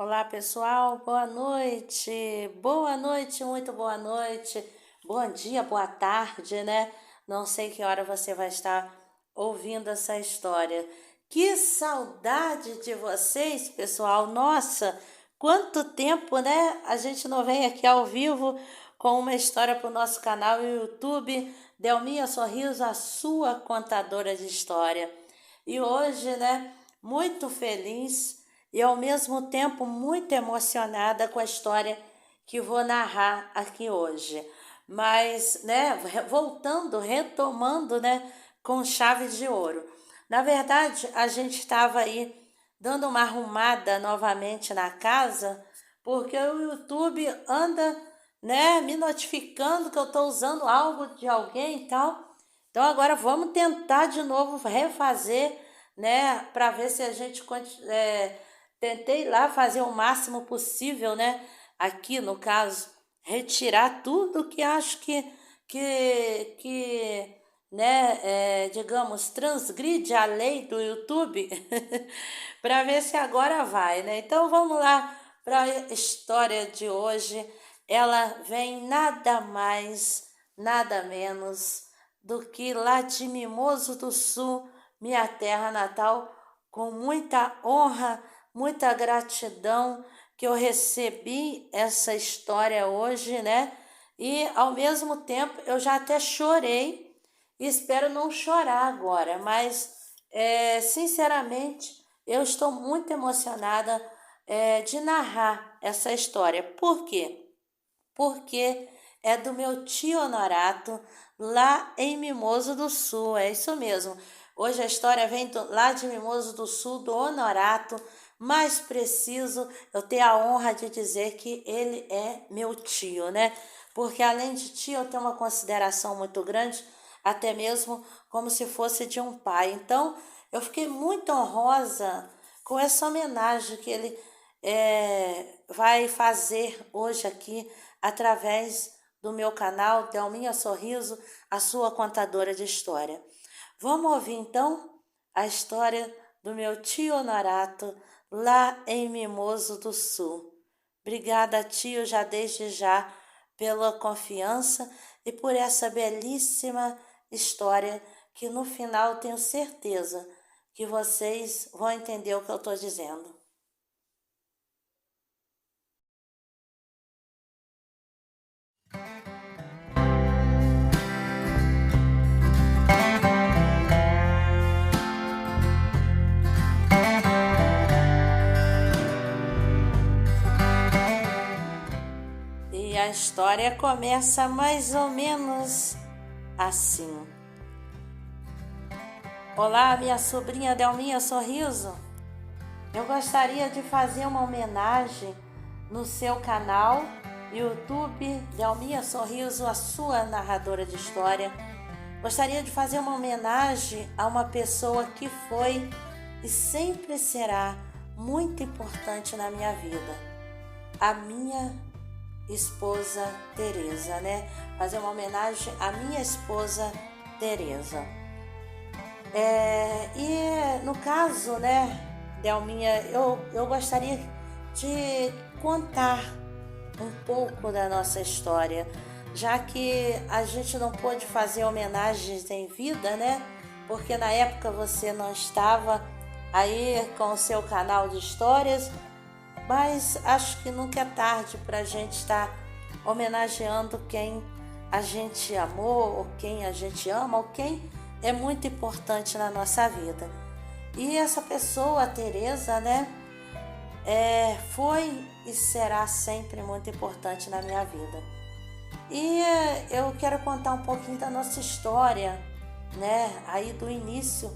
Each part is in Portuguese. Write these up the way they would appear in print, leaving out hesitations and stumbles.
Olá pessoal, boa noite, muito boa noite, bom dia, boa tarde, né? Não sei que hora você vai estar ouvindo essa história. Que saudade de vocês, pessoal! Nossa, quanto tempo, né? A gente não vem aqui ao vivo com uma história para o nosso canal no YouTube, Delminha Sorriso, a sua contadora de história. E hoje, né, muito feliz e ao mesmo tempo muito emocionada com a história que vou narrar aqui hoje. Mas, né, retomando, né, com chave de ouro. Na verdade, a gente estava aí dando uma arrumada novamente na casa, porque o YouTube anda, né, me notificando que eu estou usando algo de alguém e tal. Então agora vamos tentar de novo refazer, né, para ver se a gente tentei lá fazer o máximo possível, né, aqui no caso, retirar tudo que acho que né, digamos, transgride a lei do YouTube, para ver se agora vai, né? Então vamos lá para a história de hoje. Ela vem nada mais, nada menos do que lá de Mimoso do Sul, minha terra natal, com muita honra, muita gratidão que eu recebi essa história hoje, né? E ao mesmo tempo eu já até chorei e espero não chorar agora, mas sinceramente eu estou muito emocionada de narrar essa história. Por quê? Porque é do meu tio Honorato, lá em Mimoso do Sul. É isso mesmo. Hoje a história vem lá de Mimoso do Sul, do Honorato. Mais preciso, eu tenho a honra de dizer que ele é meu tio, né? Porque além de tio, eu tenho uma consideração muito grande, até mesmo como se fosse de um pai. Então, eu fiquei muito honrosa com essa homenagem que ele vai fazer hoje aqui através do meu canal Delminha Sorriso, a sua contadora de história. Vamos ouvir então a história do meu tio Honorato lá em Mimoso do Sul. Obrigada, tio, já desde já pela confiança e por essa belíssima história que no final tenho certeza que vocês vão entender o que eu estou dizendo. E a história começa mais ou menos assim. Olá, minha sobrinha Delminha Sorriso. Eu gostaria de fazer uma homenagem no seu canal YouTube Delminha Sorriso, a sua narradora de história. Gostaria de fazer uma homenagem a uma pessoa que foi e sempre será muito importante na minha vida. A minha esposa Teresa, né? Fazer uma homenagem à minha esposa Teresa. E no caso, né, Delminha, eu gostaria de contar um pouco da nossa história, já que a gente não pôde fazer homenagens em vida, né? Porque na época você não estava aí com o seu canal de histórias, mas acho que nunca é tarde para a gente estar homenageando quem a gente amou, ou quem a gente ama, ou quem é muito importante na nossa vida. E essa pessoa, a Teresa, né, foi e será sempre muito importante na minha vida. E eu quero contar um pouquinho da nossa história, né, aí do início,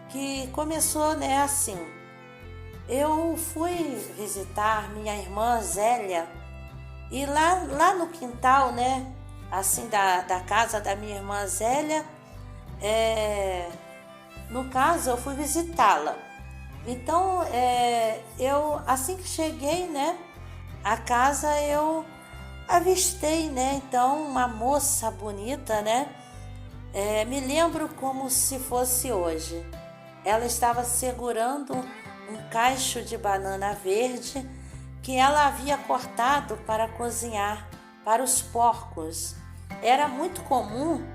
que começou, né, assim. Eu fui visitar minha irmã Zélia e lá no quintal, né, assim, da casa da minha irmã Zélia, no caso, eu fui visitá-la. Então, eu, assim que cheguei, né, a casa, eu avistei, né, então, uma moça bonita, né, me lembro como se fosse hoje. Ela estava segurando um cacho de banana verde que ela havia cortado para cozinhar para os porcos. Era muito comum,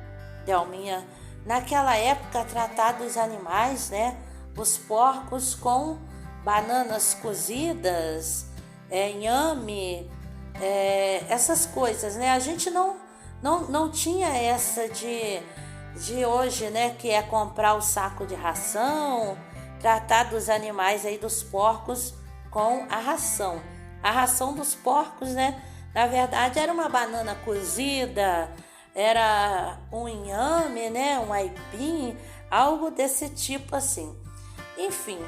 Delminha, naquela época tratar dos animais, né, os porcos com bananas cozidas, inhame, essas coisas, né? A gente não tinha essa de hoje, né, que é comprar o saco de ração, tratar dos animais aí, dos porcos com a ração. A ração dos porcos, né, na verdade era uma banana cozida, era um inhame, né, um aipim, algo desse tipo assim. Enfim,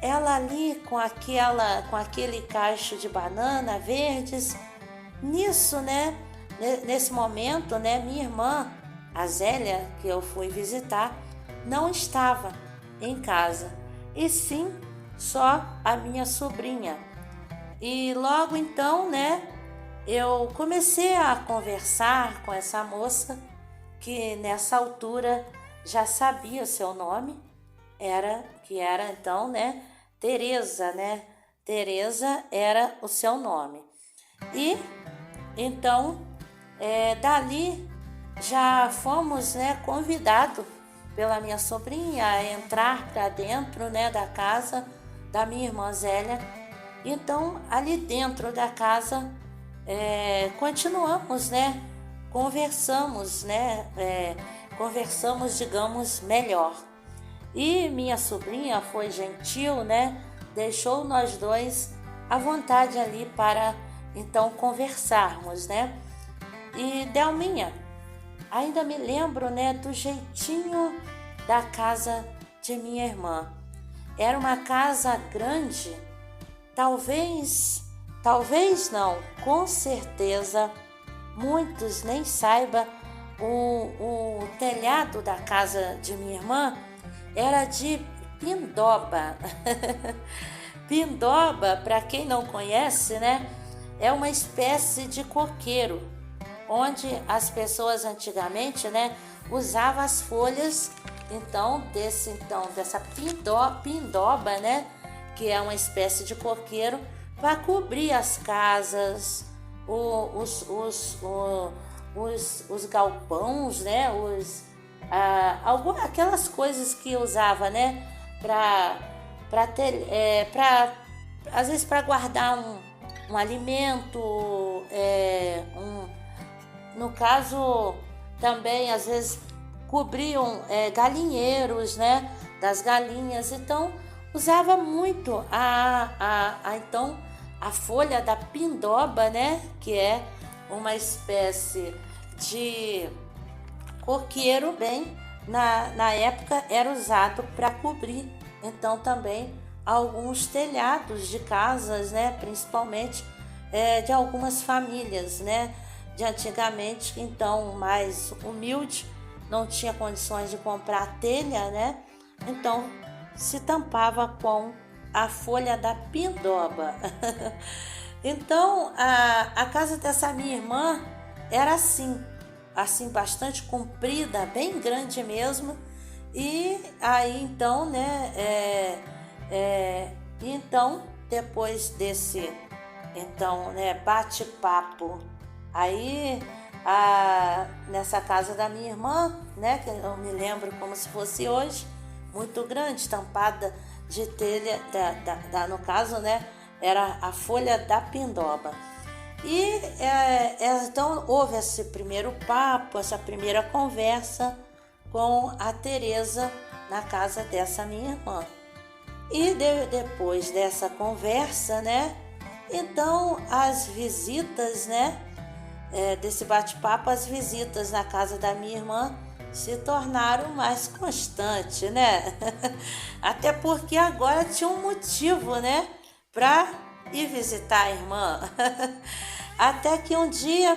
ela ali com aquele cacho de banana verdes, nisso, né, nesse momento, né, minha irmã, a Zélia, que eu fui visitar, não estava em casa, e sim só a minha sobrinha. E logo então, né, eu comecei a conversar com essa moça, que nessa altura já sabia o seu nome, que era então, né, Teresa, né? Teresa era o seu nome. E então, dali já fomos, né, convidados pela minha sobrinha a entrar para dentro, né, da casa da minha irmã Zélia. Então, ali dentro da casa, continuamos, né, conversamos, digamos, melhor. E minha sobrinha foi gentil, né, deixou nós dois à vontade ali para então conversarmos, né. E Delminha, ainda me lembro, né, do jeitinho da casa de minha irmã. Era uma casa grande, talvez não, com certeza, muitos nem saibam, o telhado da casa de minha irmã era de pindoba. Pindoba, para quem não conhece, né, é uma espécie de coqueiro, onde as pessoas antigamente, né, usavam as folhas dessa pindoba, né, que é uma espécie de coqueiro, para cobrir as casas, os galpões, né, aquelas coisas que usava, né, às vezes para guardar um alimento, no caso também às vezes cobriam galinheiros, né, das galinhas. Então usava muito então a folha da pindoba, né, que é uma espécie de coqueiro, bem, na época era usado para cobrir então também alguns telhados de casas, né, principalmente de algumas famílias, né, de antigamente, então mais humilde, não tinha condições de comprar telha, né, então se tampava com a folha da pindoba. Então a casa dessa minha irmã era assim bastante comprida, bem grande mesmo. E aí então, né, então depois desse bate-papo aí nessa casa da minha irmã, né, que eu me lembro como se fosse hoje, muito grande, tampada de telha, no caso, né, era a folha da pindoba. E então houve esse primeiro papo, essa primeira conversa com a Teresa na casa dessa minha irmã. E depois dessa conversa, né, então as visitas, né, desse bate-papo, as visitas na casa da minha irmã se tornaram mais constantes, né? Até porque agora tinha um motivo, né, para ir visitar a irmã. Até que um dia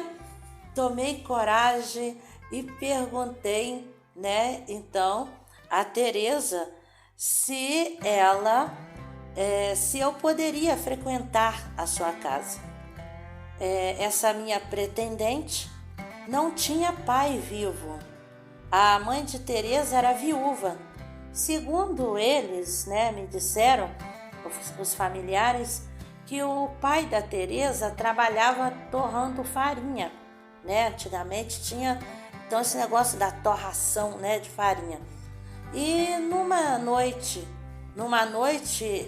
tomei coragem e perguntei, né, então, a Teresa se eu poderia frequentar a sua casa. Essa minha pretendente não tinha pai vivo. A mãe de Teresa era viúva. Segundo eles, né, me disseram, os familiares, que o pai da Teresa trabalhava torrando farinha, né? Antigamente tinha então esse negócio da torração, né, de farinha. E numa noite,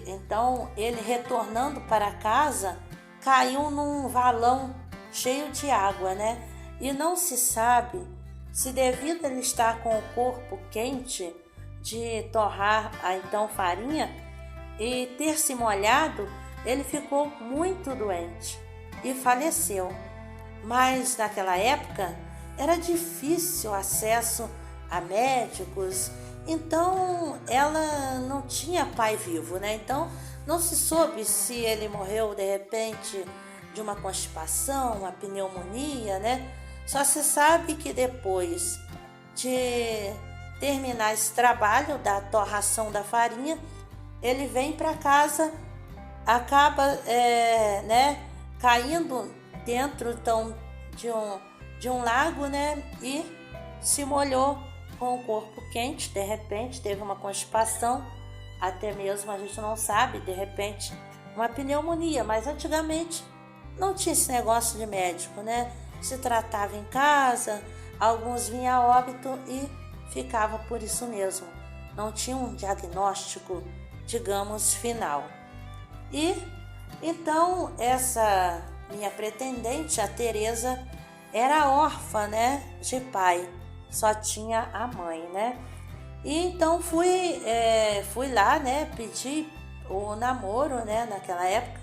então ele retornando para casa, caiu num valão cheio de água, né? E não se sabe se devido a ele estar com o corpo quente de torrar a então farinha e ter se molhado, ele ficou muito doente e faleceu. Mas naquela época era difícil acesso a médicos, então ela não tinha pai vivo, né? Então não se soube se ele morreu de repente de uma constipação, uma pneumonia, né? Só se sabe que depois de terminar esse trabalho da torração da farinha, ele vem para casa, acaba né, caindo dentro então, de um lago, né, e se molhou com o corpo quente. De repente teve uma constipação, até mesmo a gente não sabe, de repente uma pneumonia, mas antigamente não tinha esse negócio de médico, né? Se tratava em casa, alguns vinham a óbito e ficava por isso mesmo. Não tinha um diagnóstico, digamos, final. E então essa minha pretendente, a Teresa, era órfã, né, de pai, só tinha a mãe, né? E então fui lá, né, pedir o namoro, né, naquela época.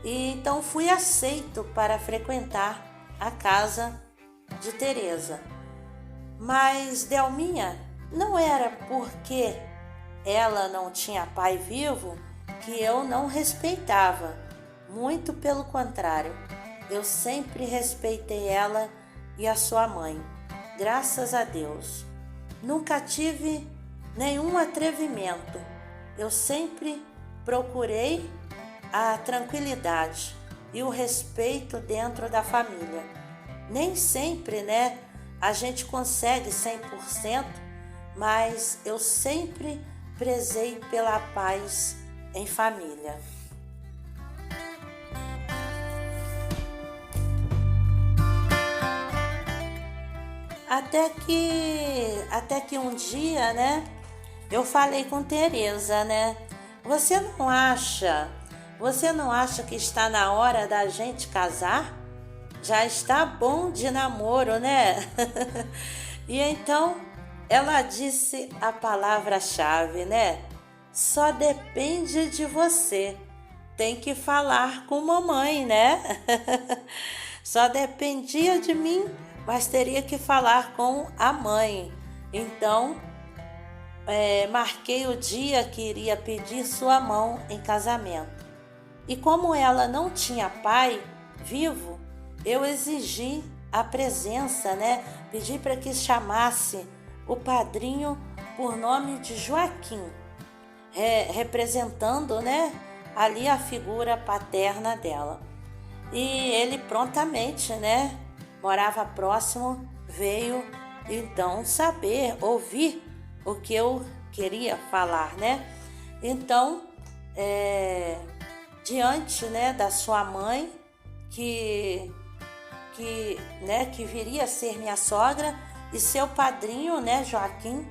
E então fui aceito para frequentar a casa de Teresa. Mas Delminha, não era porque ela não tinha pai vivo que eu não respeitava. Muito pelo contrário, eu sempre respeitei ela e a sua mãe, graças a Deus. Nunca tive nenhum atrevimento. Eu sempre procurei a tranquilidade e o respeito dentro da família. Nem sempre, né, a gente consegue 100%, mas eu sempre prezei pela paz em família. Até que um dia, né, eu falei com Teresa, né? Você não acha que está na hora da gente casar? Já está bom de namoro, né? E então ela disse a palavra-chave, né? Só depende de você. Tem que falar com mamãe, né? Só dependia de mim, mas teria que falar com a mãe. Então, marquei o dia que iria pedir sua mão em casamento. E como ela não tinha pai vivo, eu exigi a presença, né? Pedi para que chamasse o padrinho por nome de Joaquim, representando, né, ali a figura paterna dela. E ele prontamente, né, morava próximo, veio então ouvir o que eu queria falar, né? Então, diante, né, da sua mãe, que viria a ser minha sogra, e seu padrinho, né, Joaquim,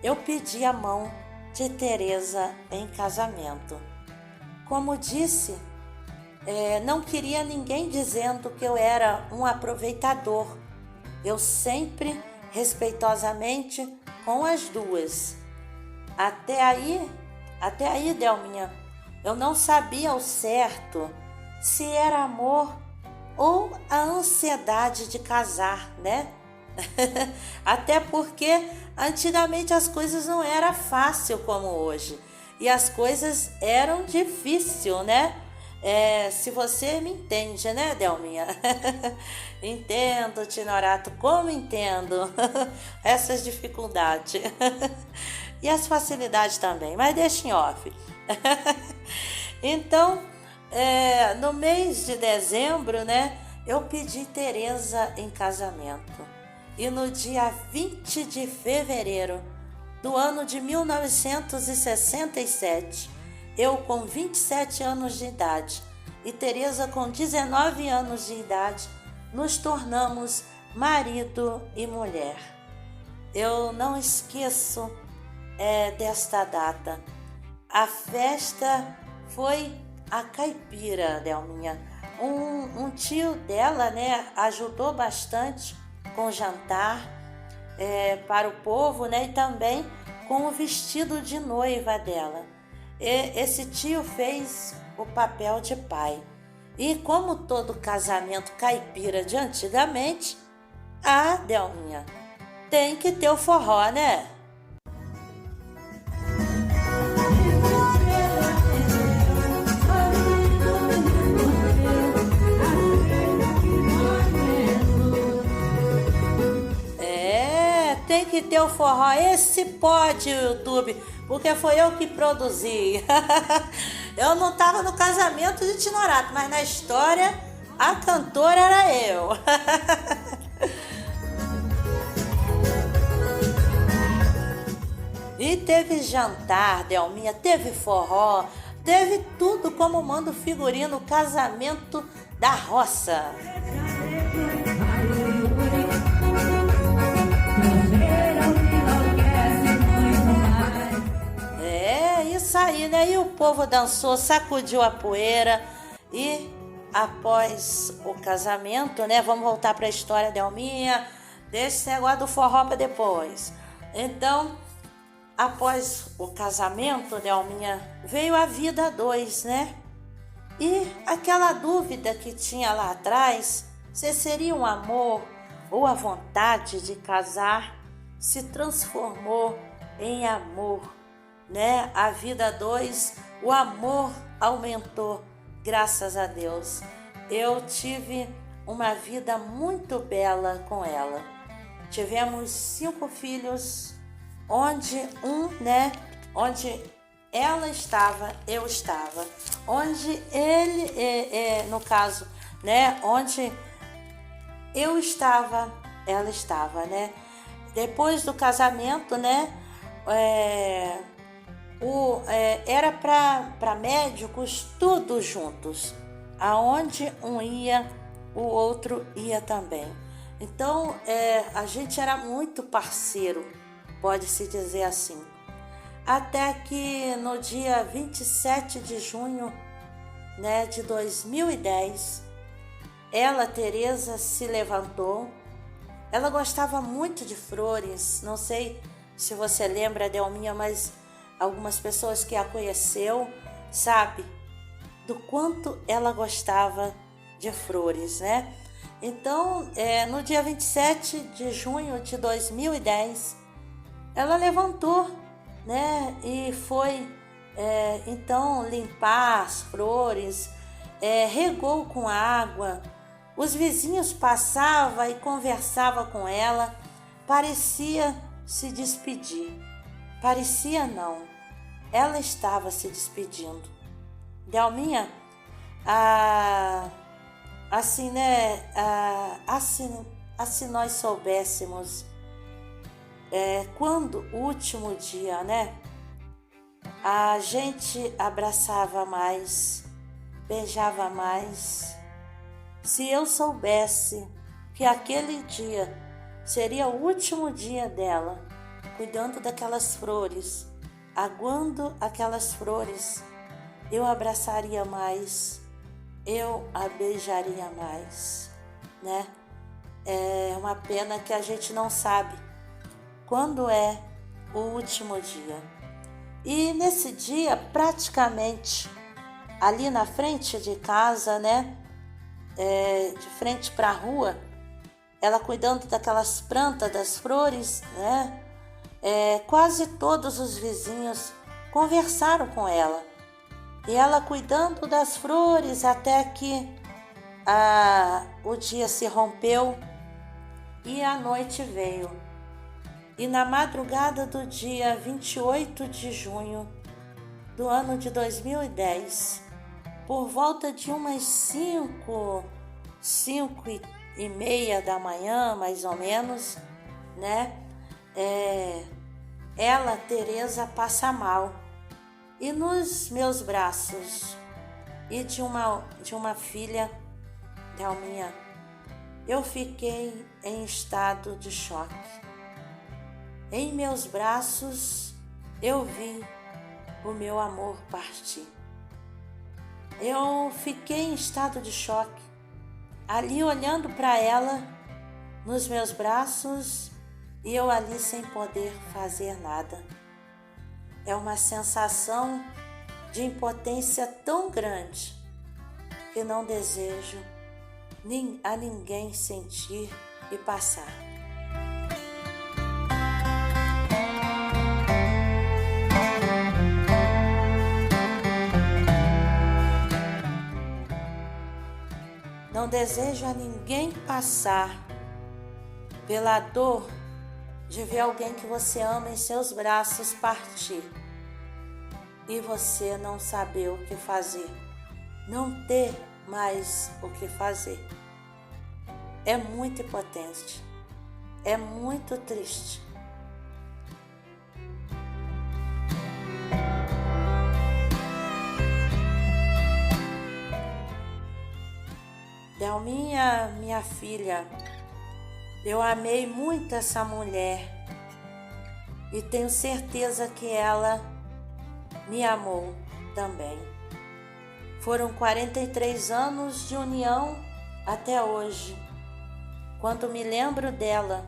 eu pedi a mão de Teresa em casamento. Como disse, não queria ninguém dizendo que eu era um aproveitador. Eu sempre, respeitosamente, com as duas. Até aí, Delminha, eu não sabia ao certo se era amor ou a ansiedade de casar, né? Até porque antigamente as coisas não eram fácil como hoje. E as coisas eram difíceis, né? Se você me entende, né, Delminha? Entendo, Tinorato, como entendo essas dificuldades. E as facilidades também, mas deixa em off. Então, no mês de dezembro, né, eu pedi Teresa em casamento. E no dia 20 de fevereiro do ano de 1967, eu com 27 anos de idade, e Teresa, com 19 anos de idade, nos tornamos marido e mulher. Eu não esqueço desta data. A festa foi a caipira, Delminha. Um tio dela, né, ajudou bastante com o jantar para o povo, né, e também com o vestido de noiva dela. Esse tio fez o papel de pai. E como todo casamento caipira de antigamente, Delminha, tem que ter o forró, né? Tem que ter o forró. Esse pode, o YouTube, porque foi eu que produzi. Eu não estava no casamento de Tinorato, mas na história a cantora era eu. E teve jantar, Delminha, teve forró, teve tudo como manda o figurino Casamento da Roça. Isso aí, né? E o povo dançou, sacudiu a poeira e após o casamento, né? Vamos voltar para a história, Delminha. Deixa esse negócio do forró para depois. Então, após o casamento, Delminha, veio a vida a dois, né? E aquela dúvida que tinha lá atrás, se seria um amor ou a vontade de casar, se transformou em amor, né? A vida a dois, o amor aumentou, graças a Deus. Eu tive uma vida muito bela com ela. Tivemos 5 filhos, onde onde ela estava, eu estava. Onde ele, no caso, né? Onde eu estava, ela estava, né? Depois do casamento, né? Era para médicos tudo juntos. Aonde um ia, o outro ia também. Então, a gente era muito parceiro, pode-se dizer assim. Até que no dia 27 de junho, né, de 2010, ela, Teresa, se levantou. Ela gostava muito de flores. Não sei se você lembra, Delminha, mas algumas pessoas que a conheceu sabe do quanto ela gostava de flores, né? Então, no dia 27 de junho de 2010, ela levantou, né? E foi, então, limpar as flores, regou com água. Os vizinhos passavam e conversavam com ela. Parecia se despedir. Parecia não. Ela estava se despedindo. Delminha, assim, né? Assim nós soubéssemos quando o último dia, né? A gente abraçava mais, beijava mais. Se eu soubesse que aquele dia seria o último dia dela, cuidando daquelas flores, aguando aquelas flores, eu abraçaria mais, eu a beijaria mais, né? É uma pena que a gente não sabe quando é o último dia. E nesse dia, praticamente, ali na frente de casa, né? De frente para a rua, ela cuidando daquelas plantas, das flores, né? Quase todos os vizinhos conversaram com ela. E ela cuidando das flores até que o dia se rompeu e a noite veio. E na madrugada do dia 28 de junho do ano de 2010, por volta de umas 5h30 da manhã, mais ou menos, né? Ela, Teresa, passa mal. E nos meus braços e de uma filha, Delminha, eu fiquei em estado de choque. Em meus braços eu vi o meu amor partir. Eu fiquei em estado de choque, ali olhando para ela nos meus braços e eu ali sem poder fazer nada. É uma sensação de impotência tão grande que não desejo a ninguém sentir e passar. Não desejo a ninguém passar pela dor de ver alguém que você ama em seus braços partir e você não saber o que fazer, não ter mais o que fazer. É muito impotente, é muito triste. Delminha, minha filha, eu amei muito essa mulher e tenho certeza que ela me amou também. Foram 43 anos de união até hoje. Quando me lembro dela,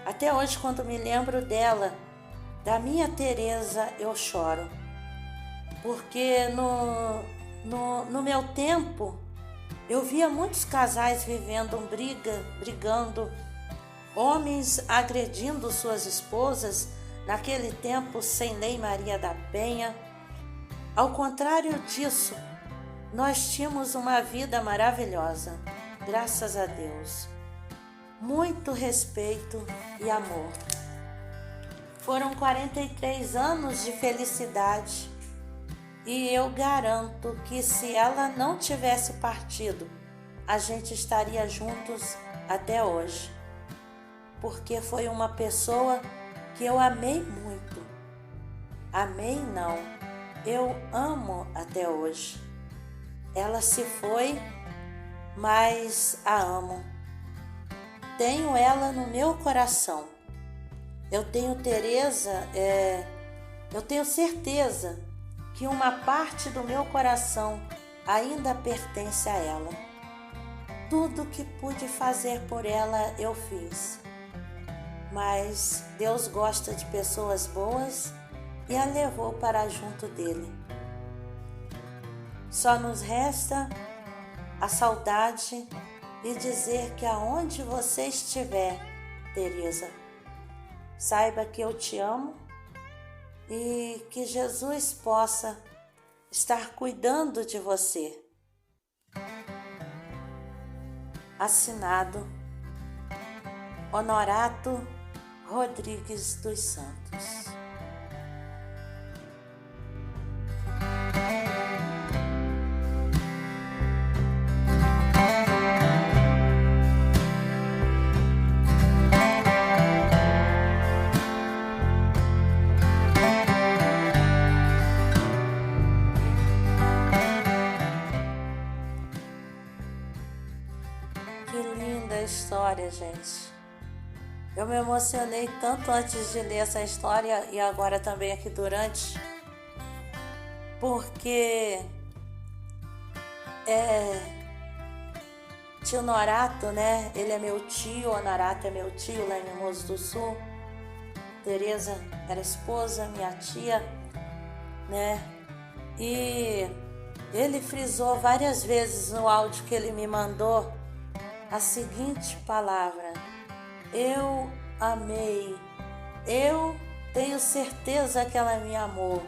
até hoje quando me lembro dela, da minha Teresa, eu choro. Porque no meu tempo, eu via muitos casais brigando, homens agredindo suas esposas, naquele tempo sem lei Maria da Penha. Ao contrário disso, nós tínhamos uma vida maravilhosa, graças a Deus. Muito respeito e amor. Foram 43 anos de felicidade. E eu garanto que se ela não tivesse partido, a gente estaria juntos até hoje. Porque foi uma pessoa que eu amei muito. Amei não, eu amo até hoje. Ela se foi, mas a amo. Tenho ela no meu coração. Eu tenho Teresa, eu tenho certeza que uma parte do meu coração ainda pertence a ela. Tudo que pude fazer por ela eu fiz. Mas Deus gosta de pessoas boas e a levou para junto dele. Só nos resta a saudade e dizer que aonde você estiver, Teresa, saiba que eu te amo e que Jesus possa estar cuidando de você. Assinado Honorato Rodrigues dos Santos. Que linda história, gente. Eu me emocionei tanto antes de ler essa história e agora também aqui durante, porque tio Honorato, né? Ele é meu tio, Honorato é meu tio lá em Mimoso do Sul. Teresa era esposa, minha tia, né? E ele frisou várias vezes no áudio que ele me mandou a seguinte palavra: eu amei, eu tenho certeza que ela me amou.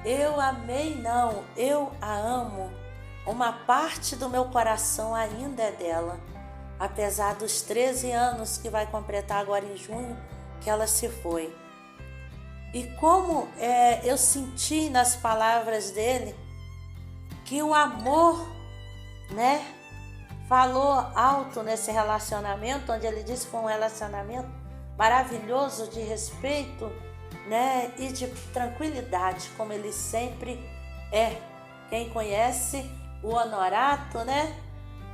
Eu amei não, eu a amo. Uma parte do meu coração ainda é dela, apesar dos 13 anos que vai completar agora em junho que ela se foi. E como eu senti nas palavras dele que o amor, né, falou alto nesse relacionamento, onde ele disse que foi um relacionamento maravilhoso de respeito, né, e de tranquilidade, como ele sempre é, Quem conhece o Honorato, né,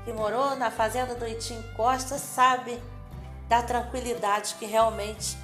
que morou na fazenda do Itim Costa, sabe da tranquilidade que realmente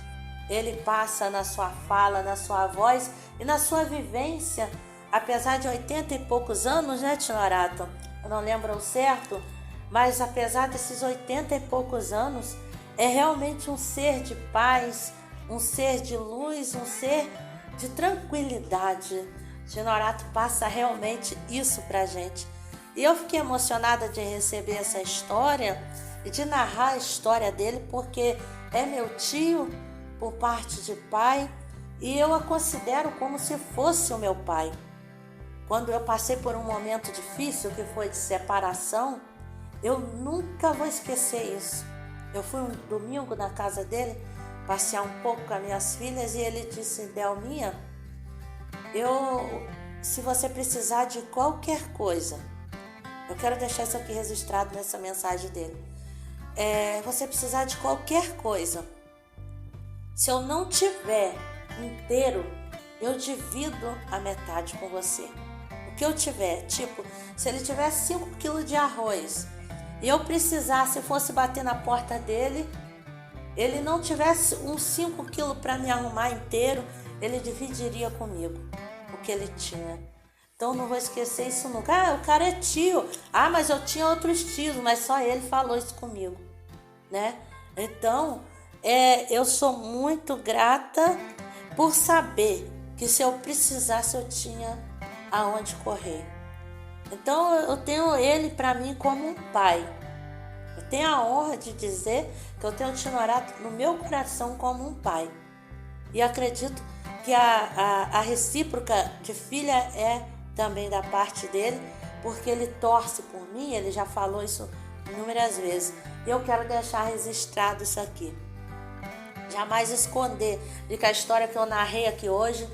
ele passa na sua fala, na sua voz e na sua vivência, apesar de 80 e poucos anos, né, tio Honorato? Eu não lembro ao certo, mas apesar desses 80 e poucos anos, é realmente um ser de paz, um ser de luz, um ser de tranquilidade. Tio Honorato passa realmente isso pra gente. E eu fiquei emocionada de receber essa história e de narrar a história dele, porque é meu tio por parte de pai e eu a considero como se fosse o meu pai. Quando eu passei por um momento difícil, que foi de separação, eu nunca vou esquecer isso. Eu fui um domingo na casa dele, passear um pouco com as minhas filhas, e ele disse: Delminha, se você precisar de qualquer coisa, eu quero deixar isso aqui registrado nessa mensagem dele. Você precisar de qualquer coisa, se eu não tiver inteiro, eu divido a metade com você. O que eu tiver, tipo, se ele tiver 5 quilos de arroz e eu precisasse, fosse bater na porta dele, ele não tivesse uns 5 quilos para me arrumar inteiro, ele dividiria comigo o que ele tinha. Então não vou esquecer isso nunca. O cara é tio. Mas eu tinha outros tios, mas só ele falou isso comigo, né? Então, eu sou muito grata por saber que se eu precisasse eu tinha aonde correr. Então eu tenho ele para mim como um pai. Eu tenho a honra de dizer que eu tenho o tio Honorato no meu coração como um pai. E acredito que a recíproca de filha é também da parte dele, porque ele torce por mim, ele já falou isso inúmeras vezes. E eu quero deixar registrado isso aqui. Jamais esconder de que a história que eu narrei aqui hoje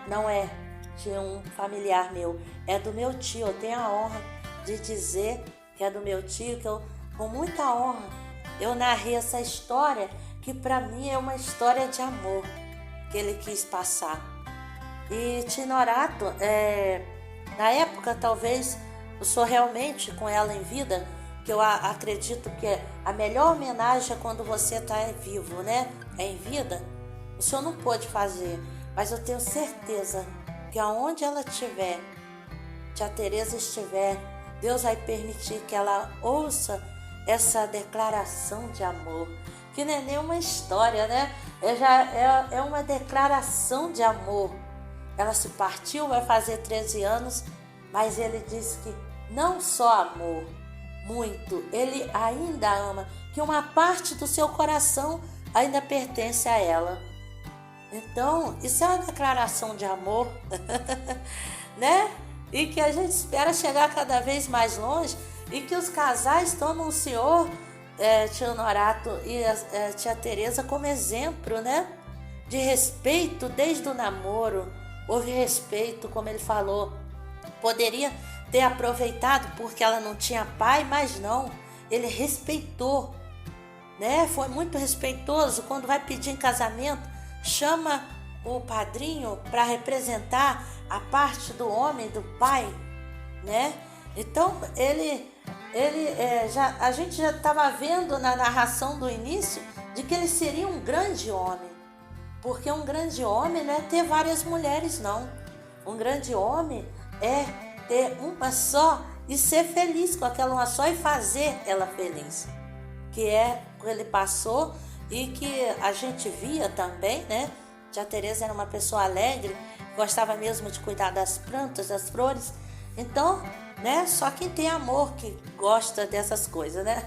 não é de um familiar meu, é do meu tio. Eu tenho a honra de dizer que é do meu tio, que eu, com muita honra, eu narrei essa história, que para mim é uma história de amor que ele quis passar. E tio Honorato, na época, talvez eu sou realmente com ela em vida, que eu acredito que a melhor homenagem é quando você está vivo, né? Em vida. O senhor não pôde fazer, mas eu tenho certeza que aonde ela estiver, tia Tereza estiver, Deus vai permitir que ela ouça essa declaração de amor, que não é nem uma história, né? É uma declaração de amor. Ela se partiu, vai fazer 13 anos, mas ele disse que não só amor, muito, ele ainda ama, que uma parte do seu coração ainda pertence a ela. Então, isso é uma declaração de amor, né? E que a gente espera chegar cada vez mais longe, e que os casais tomam o senhor, tio Honorato e a tia Tereza, como exemplo, né? De respeito desde o namoro. Houve respeito, como ele falou. Poderia ter aproveitado porque ela não tinha pai, mas não, ele respeitou, né? Foi muito respeitoso. Quando vai pedir em casamento, chama o padrinho para representar a parte do homem, do pai, né? Então a gente já estava vendo na narração do início de que ele seria um grande homem, porque um grande homem não é ter várias mulheres, não. Um grande homem é ter uma só e ser feliz com aquela uma só e fazer ela feliz, que é o que ele passou e que a gente via também, né? Tia Tereza era uma pessoa alegre, gostava mesmo de cuidar das plantas, das flores. Então, né? Só quem tem amor que gosta dessas coisas, né?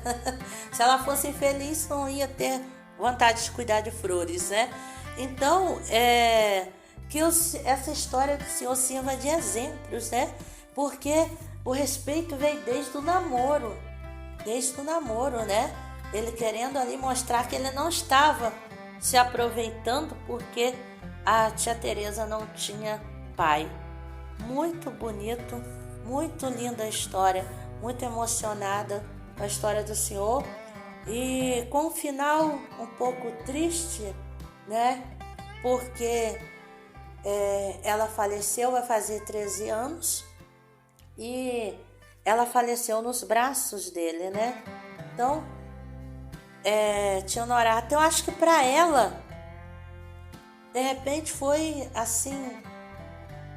Se ela fosse infeliz, não ia ter vontade de cuidar de flores, né? Então, que essa história do Senhor sirva de exemplos, né? Porque o respeito veio desde o namoro, né? Ele querendo ali mostrar que ele não estava se aproveitando porque a tia Tereza não tinha pai. Muito bonito, muito linda a história, muito emocionada com a história do Senhor, e com um final um pouco triste, né? Porque ela faleceu, vai fazer 13 anos, e ela faleceu nos braços dele, né? Então, Tia Honorato, eu acho que para ela, de repente foi assim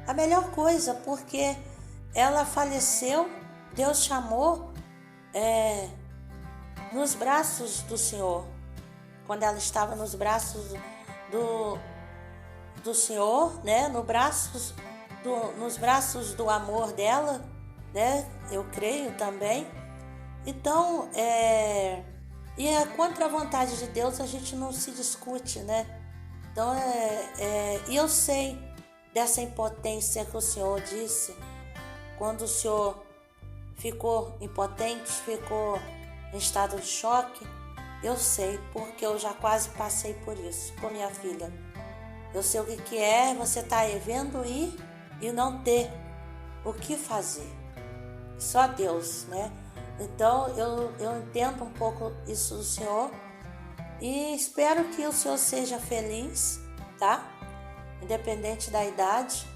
a melhor coisa, porque ela faleceu, Deus chamou nos braços do Senhor. Quando ela estava nos braços do Senhor, né? Nos braços do amor dela, né? Eu creio também. Então, e contra a vontade de Deus a gente não se discute, né? Então, e eu sei dessa impotência que o Senhor disse, quando o Senhor ficou impotente, ficou em estado de choque, eu sei, porque eu já quase passei por isso com minha filha. Eu sei o que é você estar vendo ir e não ter o que fazer. Só Deus, né? Então, eu entendo um pouco isso do Senhor e espero que o Senhor seja feliz, tá? Independente da idade,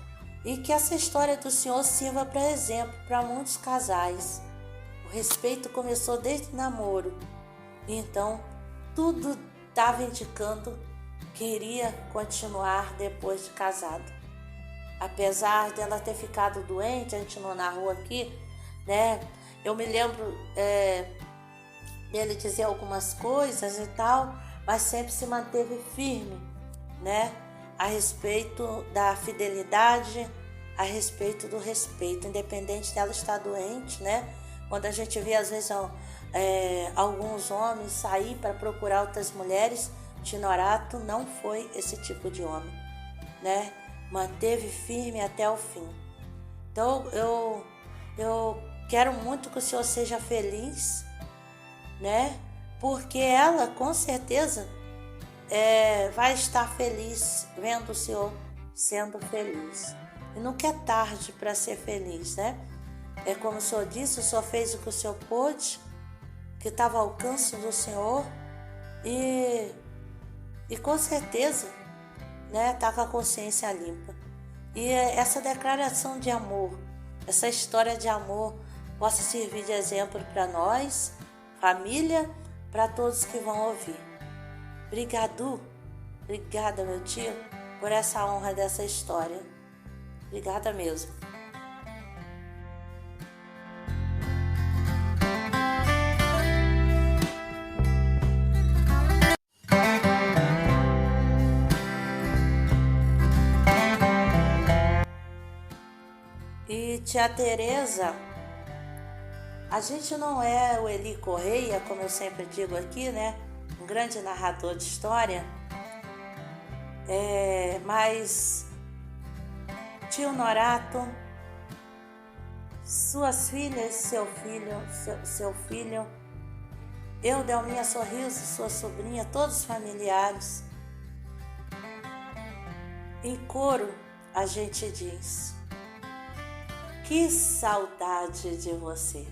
e que essa história do Senhor sirva para exemplo para muitos casais. O respeito começou desde o namoro, então tudo estava indicando que iria continuar depois de casado. Apesar dela ter ficado doente, a gente não narrou aqui, né? Eu me lembro dele dizer algumas coisas e tal, mas sempre se manteve firme, né? A respeito da fidelidade, a respeito do respeito, independente dela estar doente, né? Quando a gente vê às vezes alguns homens sair para procurar outras mulheres, Tia Honorato não foi esse tipo de homem, né? Manteve firme até o fim. Então eu quero muito que o Senhor seja feliz, né? Porque ela com certeza vai estar feliz vendo o Senhor sendo feliz. E nunca é tarde para ser feliz, né? É como o Senhor disse, o Senhor fez o que o Senhor pôde, que estava ao alcance do Senhor, e com certeza, né, tá com a consciência limpa. E essa declaração de amor, essa história de amor possa servir de exemplo para nós, família, para todos que vão ouvir. Obrigada, meu tio, por essa honra dessa história. Obrigada mesmo. E tia Tereza, a gente não é o Eli Correia, como eu sempre digo aqui, né? Um grande narrador de história, mas tio Honorato, suas filhas, seu filho, eu, Delminha Sorriso, sua sobrinha, todos os familiares, em coro a gente diz: que saudade de você.